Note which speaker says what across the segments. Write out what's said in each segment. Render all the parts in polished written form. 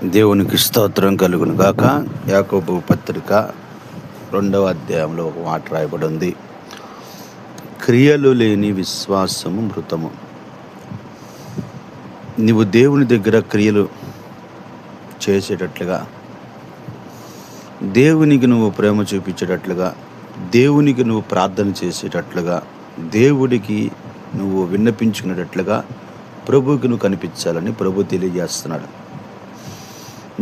Speaker 1: దేవునికి స్తోత్రం కలుగును గాక. యాకోబు పత్రిక 2వ అధ్యాయంలో ఒక మాట రాయబడి ఉంది. క్రియలు లేని విశ్వాసము మృతము. నీవు దేవుని దగ్గర క్రియలు చేసేటట్లుగా, దేవునికి నువ్వు ప్రేమ చూపించేటట్లుగా, దేవునికి నువ్వు ప్రార్థన చేసేటట్లుగా, దేవుడికి నువ్వు విన్నపించుకునేటట్లుగా ప్రభువుకి నువ్వు కనిపించాలని ప్రభు తెలియజేస్తున్నాడు.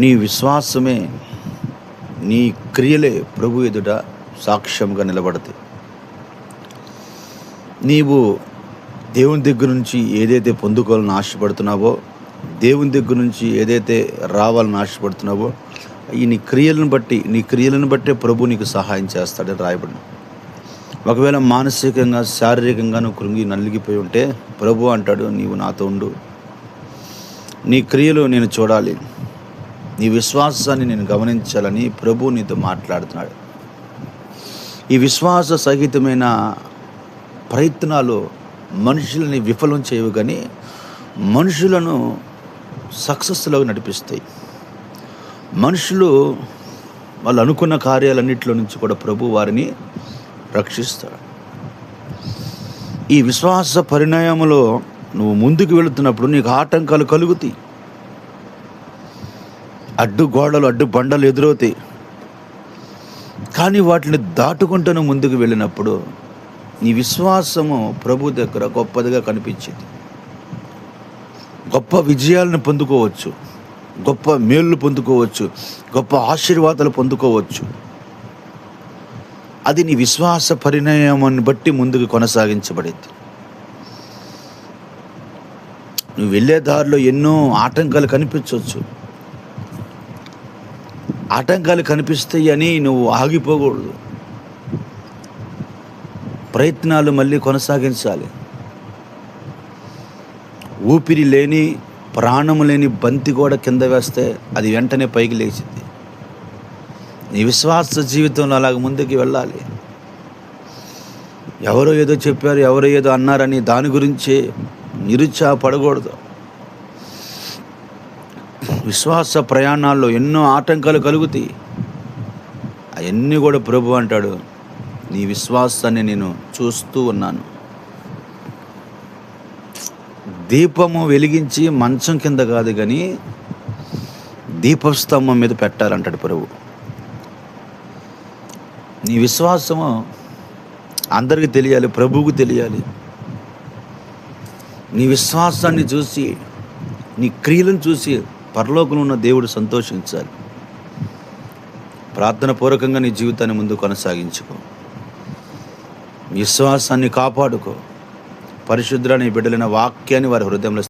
Speaker 1: నీ విశ్వాసమే, నీ క్రియలే ప్రభు ఎదుట సాక్ష్యంగా నిలబడతాయి. నీవు దేవుని దగ్గర నుంచి ఏదైతే పొందుకోవాలని ఆశపడుతున్నావో, దేవుని దగ్గర నుంచి ఏదైతే రావాలని ఆశపడుతున్నావో, నీ క్రియలను బట్టే ప్రభు నీకు సహాయం చేస్తాడని రాయబడి. ఒకవేళ మానసికంగా, శారీరకంగా నువ్వు కృంగి నలిగిపోయి ఉంటే ప్రభు అంటాడు, నీవు నాతో ఉండు, నీ క్రియలు నేను చూడాలి, నీ విశ్వాసాన్ని నేను గమనించాలని ప్రభు నీతో మాట్లాడుతున్నాడు. ఈ విశ్వాస సహితమైన ప్రయత్నాలు మనుషులని విఫలం చేయవు, కానీ మనుషులను సక్సెస్లో నడిపిస్తాయి. మనుషులు వాళ్ళు అనుకున్న కార్యాలన్నింటిలో నుంచి కూడా ప్రభు వారిని రక్షిస్తాడు. ఈ విశ్వాస పరిణామంలో నువ్వు ముందుకు వెళుతున్నప్పుడు నీకు ఆటంకాలు కలుగుతాయి, అడ్డు గోడలు, అడ్డు బండలు ఎదురవుతాయి. కానీ వాటిని దాటుకుంటూ నువ్వు ముందుకు వెళ్ళినప్పుడు నీ విశ్వాసము ప్రభు దగ్గర గొప్పదిగా కనిపించింది. గొప్ప విజయాలను పొందుకోవచ్చు, గొప్ప మేళ్ళు పొందుకోవచ్చు, గొప్ప ఆశీర్వాదాలు పొందుకోవచ్చు. అది నీ విశ్వాస పరిణామాన్ని బట్టి ముందుకు కొనసాగించబడింది. నువ్వు వెళ్ళే దారిలో ఎన్నో ఆటంకాలు కనిపించవచ్చు. ఆటంకాలు కనిపిస్తాయి అని నువ్వు ఆగిపోకూడదు. ప్రయత్నాలు మళ్ళీ కొనసాగించాలి. ఊపిరి లేని, ప్రాణము లేని బంతి కూడా కింద వేస్తే అది వెంటనే పైకి లేచింది. నీ విశ్వాస జీవితంలో అలాగ ముందుకు వెళ్ళాలి. ఎవరో ఏదో చెప్పారు, ఎవరో ఏదో అన్నారని దాని గురించి నిరుత్సాహపడకూడదు. విశ్వాస ప్రయాణాల్లో ఎన్నో ఆటంకాలు కలుగుతాయి. అవన్నీ కూడా ప్రభు అంటాడు, నీ విశ్వాసాన్ని నేను చూస్తూ ఉన్నాను. దీపము వెలిగించి మంచం కింద కాదు, కానీ దీపస్తంభం మీద పెట్టాలంటాడు ప్రభు. నీ విశ్వాసము అందరికీ తెలియాలి, ప్రభువుకు తెలియాలి. నీ విశ్వాసాన్ని చూసి, నీ క్రియలను చూసి పరలోకంలో ఉన్న దేవుడు సంతోషించాలి. ప్రార్థన పూర్వకంగా నీ జీవితాన్ని ముందు కొనసాగించుకో. విశ్వాసాన్ని కాపాడుకో. పరిశుద్ధులైన బిడ్డలైన వాక్యాన్ని వారి హృదయంలో